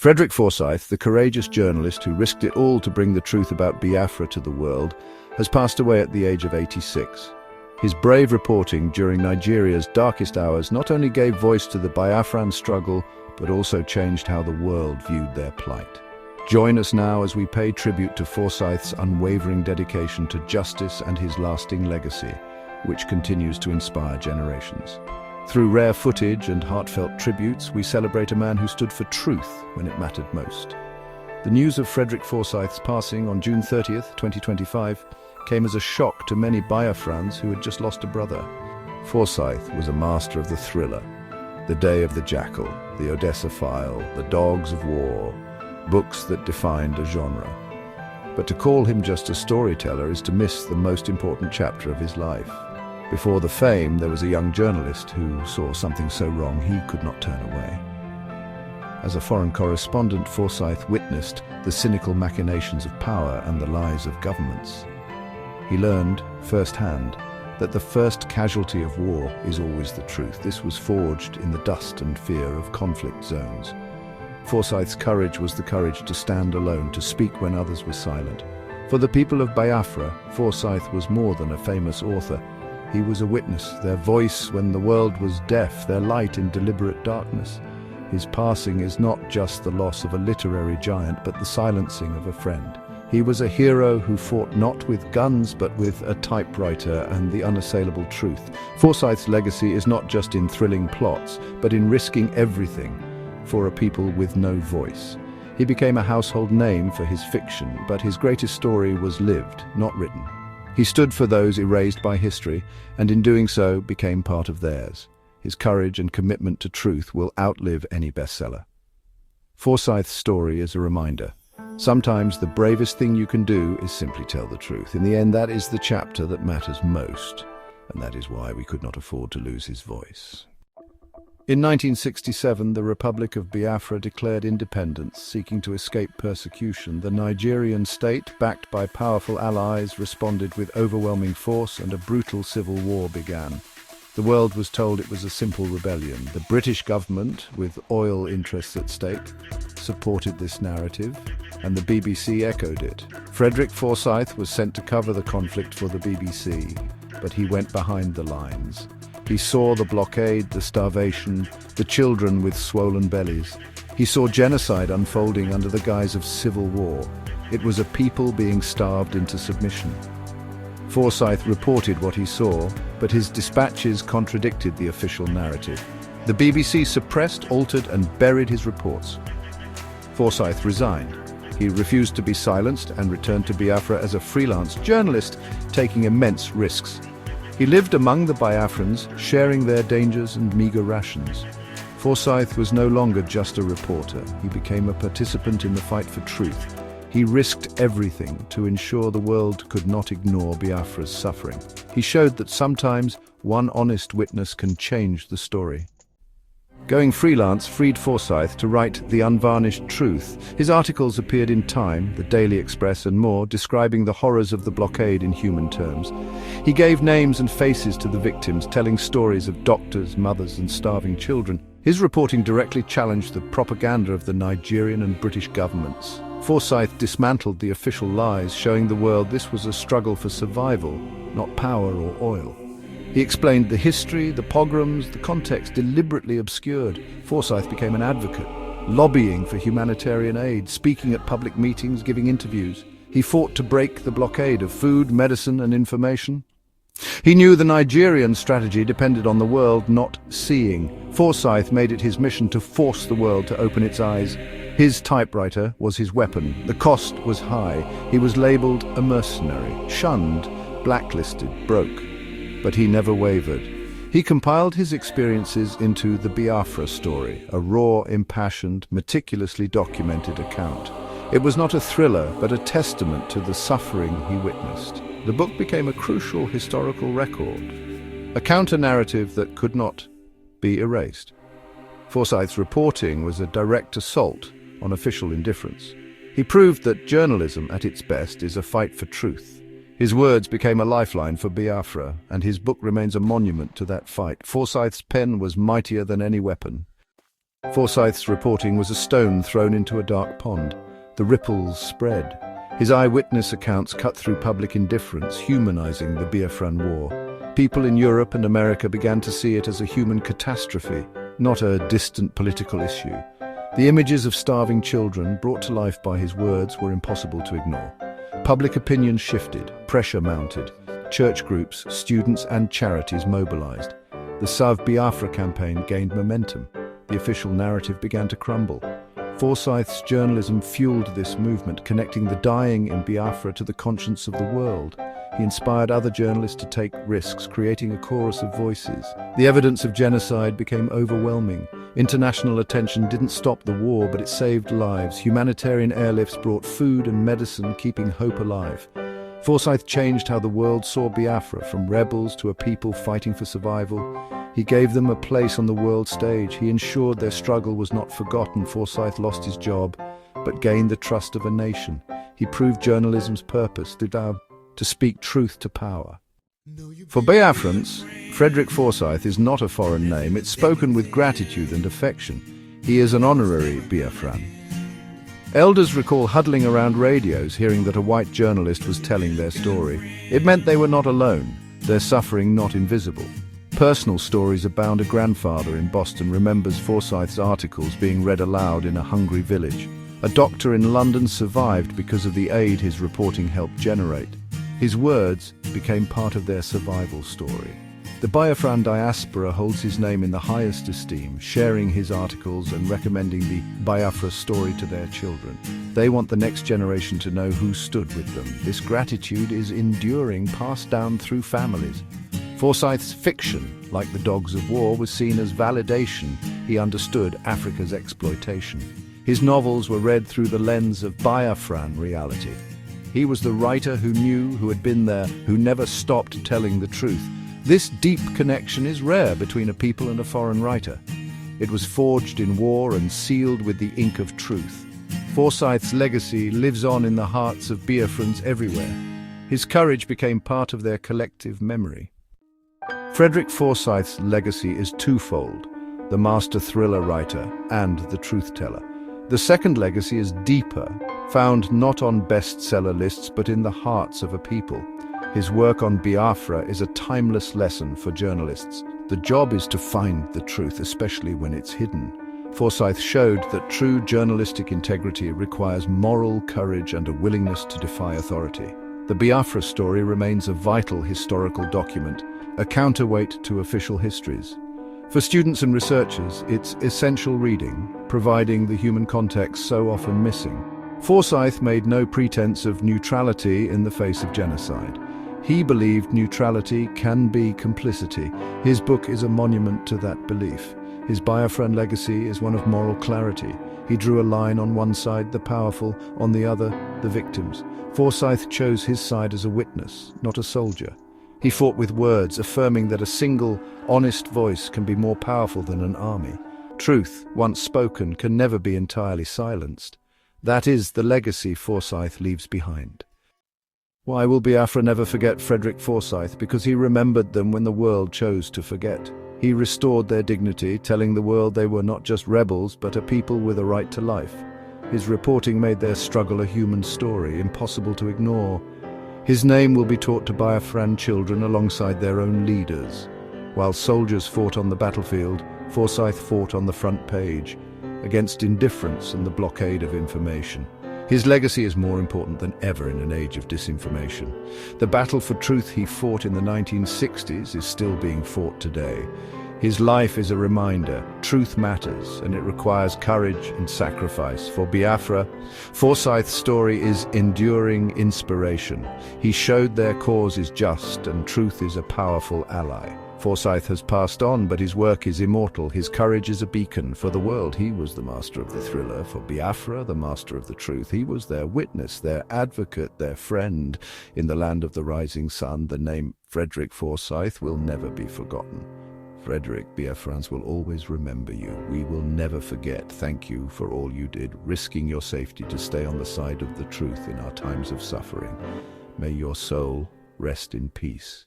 Frederick Forsyth, the courageous journalist who risked it all to bring the truth about Biafra to the world, has passed away at the age of 86. His brave reporting during Nigeria's darkest hours not only gave voice to the Biafran struggle, but also changed how the world viewed their plight. Join us now as we pay tribute to Forsyth's unwavering dedication to justice and his lasting legacy, which continues to inspire generations. Through rare footage and heartfelt tributes, we celebrate a man who stood for truth when it mattered most. The news of Frederick Forsyth's passing on June 30th, 2025, came as a shock to many Biafrans who had just lost a brother. Forsyth was a master of the thriller, The Day of the Jackal, The Odessa File, The Dogs of War, books that defined a genre. But to call him just a storyteller is to miss the most important chapter of his life. Before the fame, there was a young journalist who saw something so wrong he could not turn away. As a foreign correspondent, Forsyth witnessed the cynical machinations of power and the lies of governments. He learned firsthand that the first casualty of war is always the truth. This was forged in the dust and fear of conflict zones. Forsyth's courage was the courage to stand alone, to speak when others were silent. For the people of Biafra, Forsyth was more than a famous author. He was a witness, their voice when the world was deaf, their light in deliberate darkness. His passing is not just the loss of a literary giant, but the silencing of a friend. He was a hero who fought not with guns, but with a typewriter and the unassailable truth. Forsyth's legacy is not just in thrilling plots, but in risking everything for a people with no voice. He became a household name for his fiction, but his greatest story was lived, not written. He stood for those erased by history, and in doing so became part of theirs. His courage and commitment to truth will outlive any bestseller. Forsyth's story is a reminder. Sometimes the bravest thing you can do is simply tell the truth. In the end, that is the chapter that matters most, and that is why we could not afford to lose his voice. In 1967, the Republic of Biafra declared independence, seeking to escape persecution. The Nigerian state, backed by powerful allies, responded with overwhelming force, and a brutal civil war began. The world was told it was a simple rebellion. The British government, with oil interests at stake, supported this narrative, and the BBC echoed it. Frederick Forsyth was sent to cover the conflict for the BBC, but he went behind the lines. He saw the blockade, the starvation, the children with swollen bellies. He saw genocide unfolding under the guise of civil war. It was a people being starved into submission. Forsyth reported what he saw, but his dispatches contradicted the official narrative. The BBC suppressed, altered, and buried his reports. Forsyth resigned. He refused to be silenced and returned to Biafra as a freelance journalist, taking immense risks. He lived among the Biafrans, sharing their dangers and meager rations. Forsyth was no longer just a reporter. He became a participant in the fight for truth. He risked everything to ensure the world could not ignore Biafra's suffering. He showed that sometimes one honest witness can change the story. Going freelance freed Forsyth to write the unvarnished truth. His articles appeared in Time, the Daily Express, and more, describing the horrors of the blockade in human terms. He gave names and faces to the victims, telling stories of doctors, mothers, and starving children. His reporting directly challenged the propaganda of the Nigerian and British governments. Forsyth dismantled the official lies, showing the world this was a struggle for survival, not power or oil. He explained the history, the pogroms, the context deliberately obscured. Forsyth became an advocate, lobbying for humanitarian aid, speaking at public meetings, giving interviews. He fought to break the blockade of food, medicine, and information. He knew the Nigerian strategy depended on the world not seeing. Forsyth made it his mission to force the world to open its eyes. His typewriter was his weapon. The cost was high. He was labeled a mercenary, shunned, blacklisted, broke. But he never wavered. He compiled his experiences into the Biafra story, a raw, impassioned, meticulously documented account. It was not a thriller, but a testament to the suffering he witnessed. The book became a crucial historical record, a counter-narrative that could not be erased. Forsyth's reporting was a direct assault on official indifference. He proved that journalism at its best is a fight for truth. His words became a lifeline for Biafra, and his book remains a monument to that fight. Forsyth's pen was mightier than any weapon. Forsyth's reporting was a stone thrown into a dark pond. The ripples spread. His eyewitness accounts cut through public indifference, humanizing the Biafran War. People in Europe and America began to see it as a human catastrophe, not a distant political issue. The images of starving children, brought to life by his words, were impossible to ignore. Public opinion shifted, pressure mounted. Church groups, students and charities mobilized. The Salve Biafra campaign gained momentum. The official narrative began to crumble. Forsyth's journalism fueled this movement, connecting the dying in Biafra to the conscience of the world. He inspired other journalists to take risks, creating a chorus of voices. The evidence of genocide became overwhelming. International attention didn't stop the war, but it saved lives. Humanitarian airlifts brought food and medicine, keeping hope alive. Forsyth changed how the world saw Biafra, from rebels to a people fighting for survival. He gave them a place on the world stage. He ensured their struggle was not forgotten. Forsyth lost his job, but gained the trust of a nation. He proved journalism's purpose, to speak truth to power. For Biafrans, Frederick Forsyth is not a foreign name. It's spoken with gratitude and affection. He is an honorary Biafran. Elders recall huddling around radios, hearing that a white journalist was telling their story. It meant they were not alone, their suffering not invisible. Personal stories abound. A grandfather in Boston remembers Forsyth's articles being read aloud in a hungry village. A doctor in London survived because of the aid his reporting helped generate. His words became part of their survival story. The Biafran diaspora holds his name in the highest esteem, sharing his articles and recommending the Biafra story to their children. They want the next generation to know who stood with them. This gratitude is enduring, passed down through families. Forsyth's fiction, like the Dogs of War, was seen as validation. He understood Africa's exploitation. His novels were read through the lens of Biafran reality. He was the writer who knew, who had been there, who never stopped telling the truth. This deep connection is rare between a people and a foreign writer. It was forged in war and sealed with the ink of truth. Forsyth's legacy lives on in the hearts of Biafrans everywhere. His courage became part of their collective memory. Frederick Forsyth's legacy is twofold: the master thriller writer and the truth teller. The second legacy is deeper, found not on bestseller lists but in the hearts of a people. His work on Biafra is a timeless lesson for journalists. The job is to find the truth, especially when it's hidden. Forsyth showed that true journalistic integrity requires moral courage and a willingness to defy authority. The Biafra story remains a vital historical document, a counterweight to official histories. For students and researchers, it's essential reading, providing the human context so often missing. Forsyth made no pretense of neutrality in the face of genocide. He believed neutrality can be complicity. His book is a monument to that belief. His Biafran legacy is one of moral clarity. He drew a line: on one side, the powerful; on the other, the victims. Forsyth chose his side as a witness, not a soldier. He fought with words, affirming that a single, honest voice can be more powerful than an army. Truth, once spoken, can never be entirely silenced. That is the legacy Forsyth leaves behind. Why will Biafra never forget Frederick Forsyth? Because he remembered them when the world chose to forget. He restored their dignity, telling the world they were not just rebels, but a people with a right to life. His reporting made their struggle a human story, impossible to ignore. His name will be taught to Biafran children alongside their own leaders. While soldiers fought on the battlefield, Forsyth fought on the front page, against indifference and the blockade of information. His legacy is more important than ever in an age of disinformation. The battle for truth he fought in the 1960s is still being fought today. His life is a reminder: truth matters, and it requires courage and sacrifice. For Biafra, Forsyth's story is enduring inspiration. He showed their cause is just, and truth is a powerful ally. Forsyth has passed on, but his work is immortal. His courage is a beacon. For the world, he was the master of the thriller. For Biafra, the master of the truth. He was their witness, their advocate, their friend. In the land of the rising sun, the name Frederick Forsyth will never be forgotten. Frederick, Biafrans will always remember you. We will never forget. Thank you for all you did, risking your safety to stay on the side of the truth in our times of suffering. May your soul rest in peace.